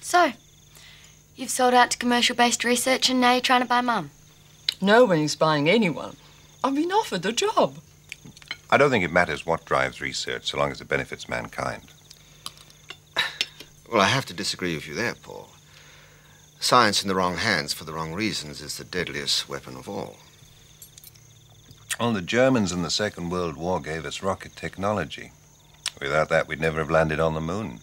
So, you've sold out to commercial-based research and now you're trying to buy Mum? No one is buying anyone. I've been offered a job. I don't think it matters what drives research, so long as it benefits mankind. Well, I have to disagree with you there, Paul. Science in the wrong hands for the wrong reasons is the deadliest weapon of all. Well, the Germans in the Second World War gave us rocket technology. Without that, we'd never have landed on the moon.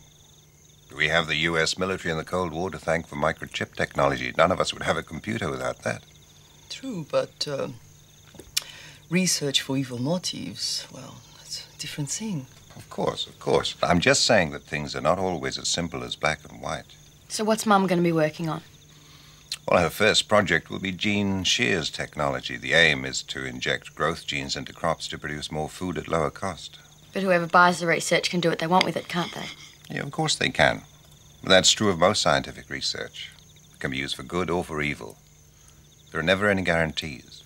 We have the U.S. military in the Cold War to thank for microchip technology. None of us would have a computer without that. True, but research for evil motives, well, that's a different thing. Of course, of course. I'm just saying that things are not always as simple as black and white. So what's Mum going to be working on? Well, her first project will be gene shears technology. The aim is to inject growth genes into crops to produce more food at lower cost. But whoever buys the research can do what they want with it, can't they? Yeah, of course they can. But that's true of most scientific research. It can be used for good or for evil. There are never any guarantees.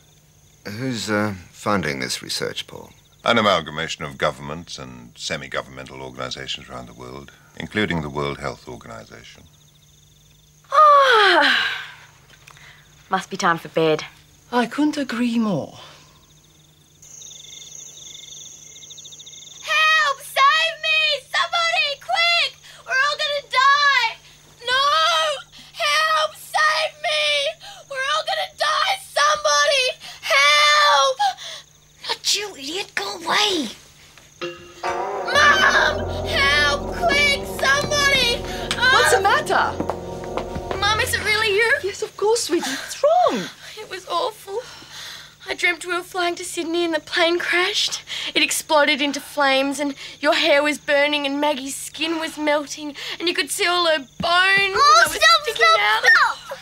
Who's funding this research, Paul? An amalgamation of governments and semi-governmental organizations around the world, including the World Health Organization. Must be time for bed. I couldn't agree more. Help! Save me! Somebody, quick! We're all gonna die! No! Help! Save me! We're all gonna die! Somebody! Help! Not you, idiot. Go away. Mom! Help! Quick! Somebody! What's the matter? Mum, is it really you? Yes, of course, sweetie. What's wrong? It was awful. I dreamt we were flying to Sydney and the plane crashed. It exploded into flames and your hair was burning and Maggie's skin was melting and you could see all her bones. Oh, stop.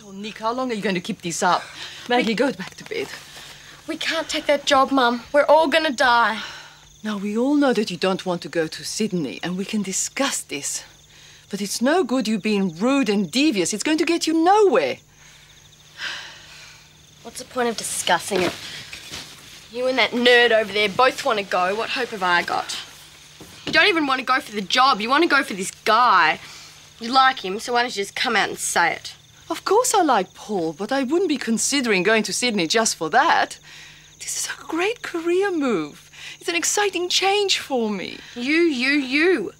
Well, Nick, how long are you going to keep this up? Maggie, go back to bed. We can't take that job, Mum. We're all going to die. Now, we all know that you don't want to go to Sydney, and we can discuss this. But it's no good you being rude and devious. It's going to get you nowhere. What's the point of discussing it? You and that nerd over there both want to go. What hope have I got? You don't even want to go for the job. You want to go for this guy. You like him, so why don't you just come out and say it? Of course I like Paul, but I wouldn't be considering going to Sydney just for that. This is a great career move. It's an exciting change for me. You.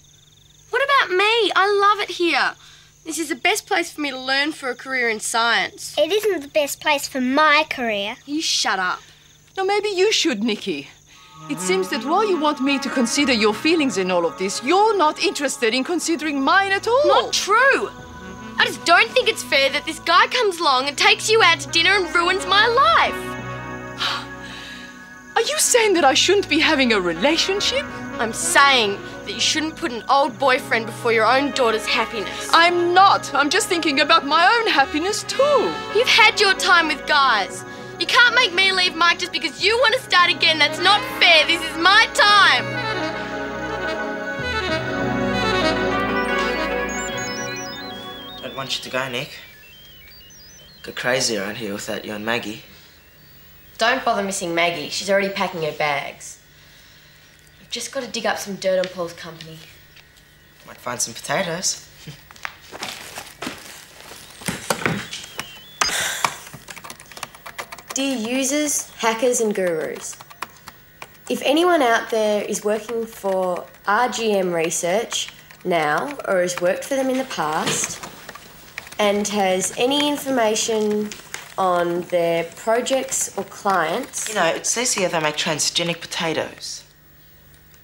What about me? I love it here. This is the best place for me to learn for a career in science. It isn't the best place for my career. You shut up. Now, maybe you should, Nikki. It seems that while you want me to consider your feelings in all of this, you're not interested in considering mine at all. Not true. I just don't think it's fair that this guy comes along and takes you out to dinner and ruins my life. Are you saying that I shouldn't be having a relationship? I'm saying that you shouldn't put an old boyfriend before your own daughter's happiness. I'm not. I'm just thinking about my own happiness too. You've had your time with guys. You can't make me leave Mike just because you want to start again. That's not fair. This is my time. Don't want you to go, Nick. Go crazy around here without you and Maggie. Don't bother missing Maggie. She's already packing her bags. We've just got to dig up some dirt on Paul's company. Might find some potatoes. Dear users, hackers and gurus, if anyone out there is working for RGM Research now or has worked for them in the past and has any information on their projects or clients... You know, it says here they make transgenic potatoes.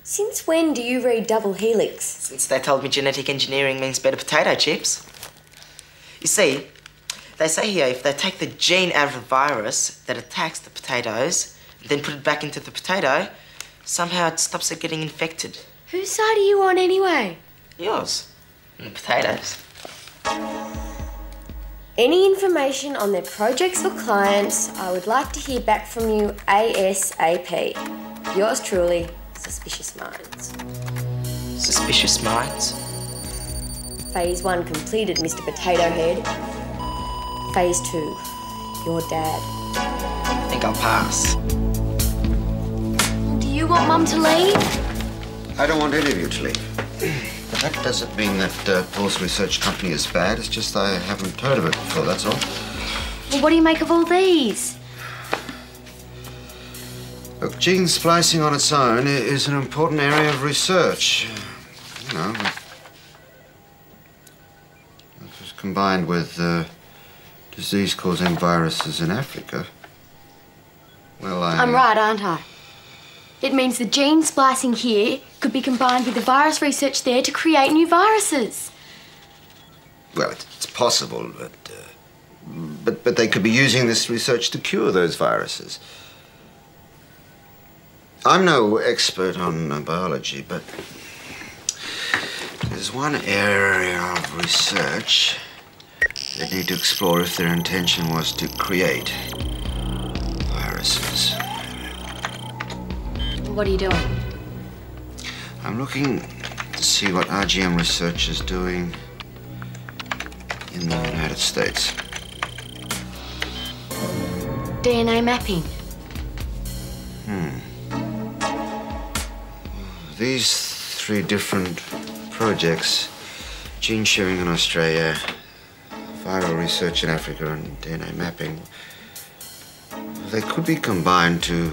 Since when do you read Double Helix? Since they told me genetic engineering means better potato chips. You see, they say here if they take the gene out of a virus that attacks the potatoes and then put it back into the potato, somehow it stops it getting infected. Whose side are you on anyway? Yours. And the potatoes. Any information on their projects or clients, I would like to hear back from you ASAP. Yours truly, Suspicious Minds. Suspicious Minds? Phase 1 completed, Mr. Potato Head. Phase 2, your dad. I think I'll pass. Do you want Mum to leave? I don't want any of you to leave. But that doesn't mean that Paul's research company is bad. It's just I haven't heard of it before, that's all. Well, what do you make of all these? Look, gene splicing on its own is an important area of research. You know, it was combined with disease-causing viruses in Africa. Well, I'm right, aren't I? It means the gene splicing here could be combined with the virus research there to create new viruses. Well, it's possible, but they could be using this research to cure those viruses. I'm no expert on biology, but there's one area of research they need to explore if their intention was to create viruses. What are you doing? I'm looking to see what RGM research is doing in the United States. DNA mapping. These 3 different projects, gene sharing in Australia, viral research in Africa, and DNA mapping, they could be combined to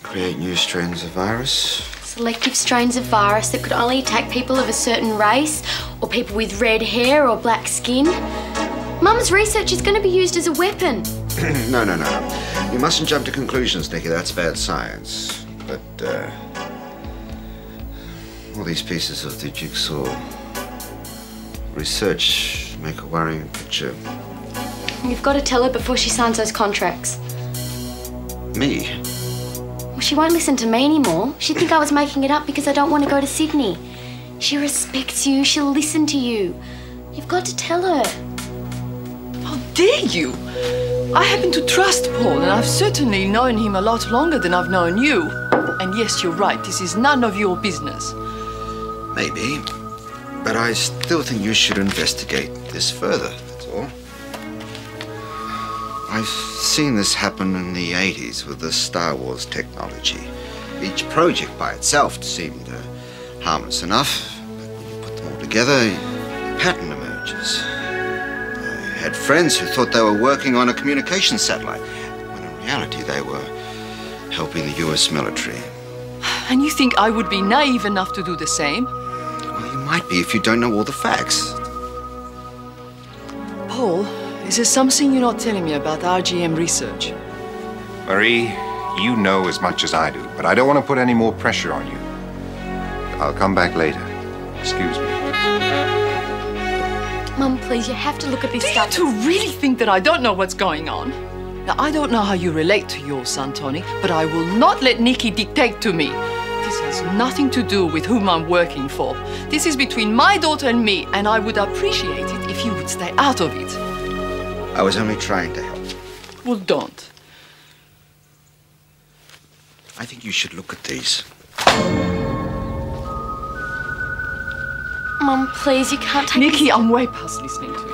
create new strains of virus. Selective strains of virus that could only attack people of a certain race or people with red hair or black skin. Mum's research is going to be used as a weapon. No. You mustn't jump to conclusions, Nicky. That's bad science. But, all these pieces of the jigsaw research make a worrying picture. You've got to tell her before she signs those contracts. Me? Well, she won't listen to me anymore. She'd think I was making it up because I don't want to go to Sydney. She respects you. She'll listen to you. You've got to tell her. How dare you? I happen to trust Paul, and I've certainly known him a lot longer than I've known you. And yes, you're right, this is none of your business. Maybe. But I still think you should investigate this further, that's all. I've seen this happen in the 80s with the Star Wars technology. Each project by itself seemed harmless enough, but when you put them all together, a pattern emerges. I had friends who thought they were working on a communication satellite, when in reality they were helping the US military. And you think I would be naive enough to do the same? Well, you might be if you don't know all the facts. Paul, is there something you're not telling me about RGM research? Marie, you know as much as I do, but I don't want to put any more pressure on you. I'll come back later. Excuse me. Mum, please, you have to look at this stuff. Do you two really think that I don't know what's going on? Now, I don't know how you relate to your son, Tony, but I will not let Nicky dictate to me. This has nothing to do with whom I'm working for. This is between my daughter and me, and I would appreciate it if you would stay out of it. I was only trying to help. Well, don't. I think you should look at these. Mum, please, you can't take Nicky, this. I'm way past listening to you.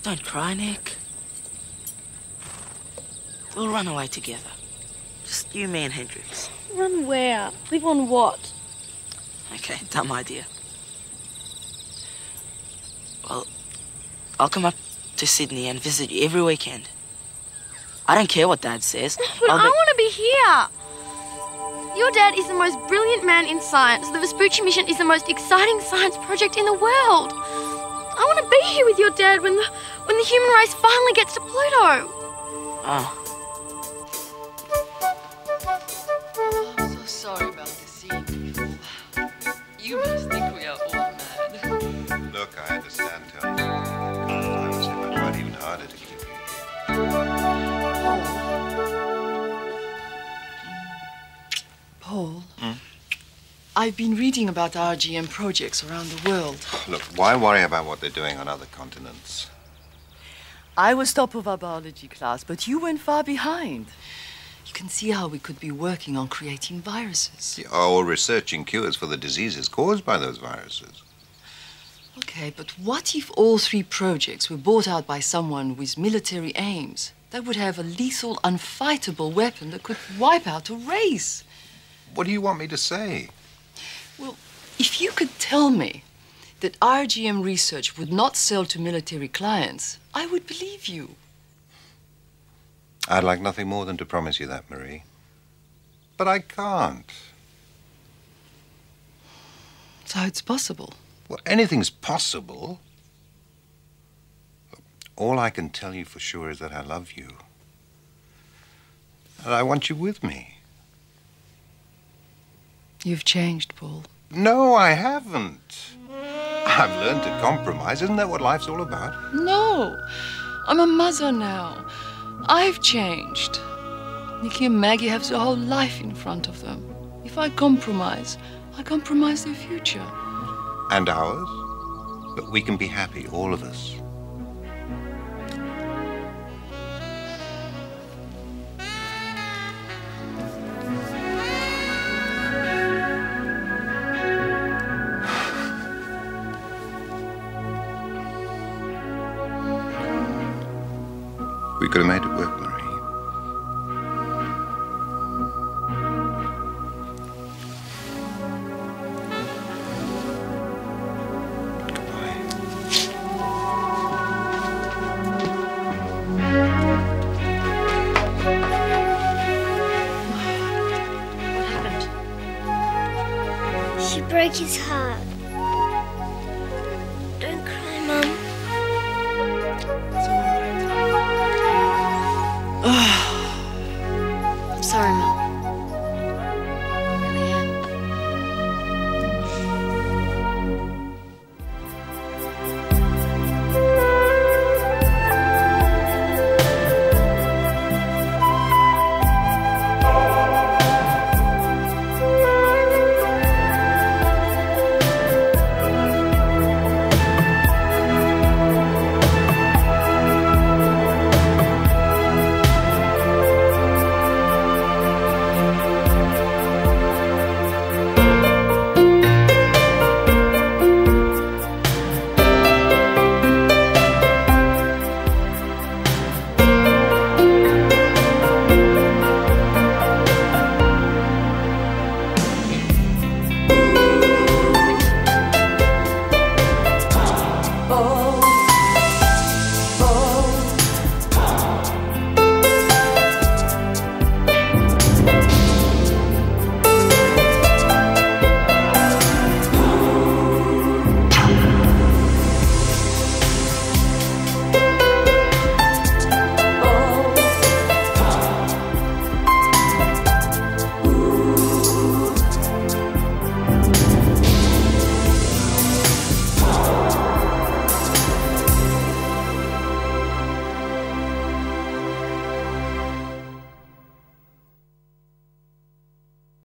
Don't cry, Nick. We'll run away together. Just you, me, and Hendrix. Run where? Live on what? Okay, dumb idea. Well, I'll come up to Sydney and visit you every weekend. I don't care what Dad says. But I want to be here. Your dad is the most brilliant man in science. The Vespucci mission is the most exciting science project in the world. I want to be here with your dad when the human race finally gets to Pluto. Oh. I'm so sorry about this scene. You must think we are all mad. Look, I understand, Tony. I was going to try even harder to keep you here. Paul, I've been reading about RGM projects around the world. Look, why worry about what they're doing on other continents? I was top of our biology class, but you went far behind. You can see how we could be working on creating viruses. Or researching cures for the diseases caused by those viruses. Okay, but what if all 3 projects were bought out by someone with military aims? They would have a lethal, unfightable weapon that could wipe out a race. What do you want me to say? Well, if you could tell me that RGM research would not sell to military clients, I would believe you. I'd like nothing more than to promise you that, Marie. But I can't. So it's possible. Well, anything's possible. All I can tell you for sure is that I love you. And I want you with me. You've changed, Paul. No, I haven't. I've learned to compromise. Isn't that what life's all about? No, I'm a mother now. I've changed. Nicky and Maggie have their whole life in front of them. If I compromise their future. And ours. But we can be happy, all of us. We could have made it work, Marie. Goodbye. She broke his heart.